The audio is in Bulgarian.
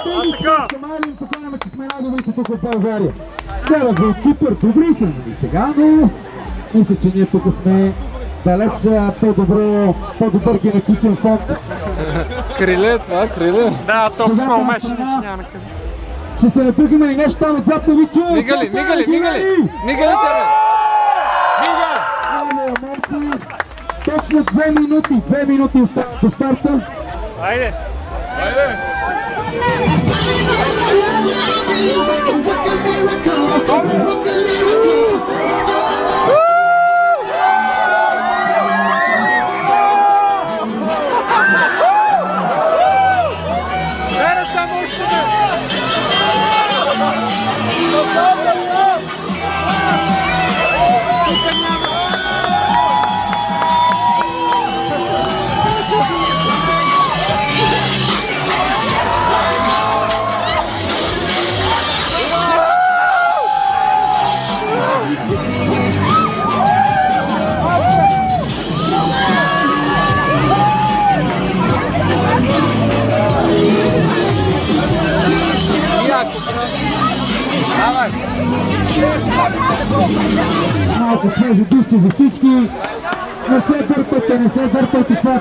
Тези смачка, малин, поканаме, че сме най-добрите тук в България. Сега за кипър, добри са нали сега, но мисля, че ние тук сме далеч по-добър генетичен фонд. Криле, това е криле. Да, толкова сме умешени, че няма накъде. Ще се натъкаме ли нещо там отзад да ви чуем? Мигали червен! Мигал! Момци, точно 2 минути остават до старта. Айде! Малко свежи души за всички. Не се дърпайте, това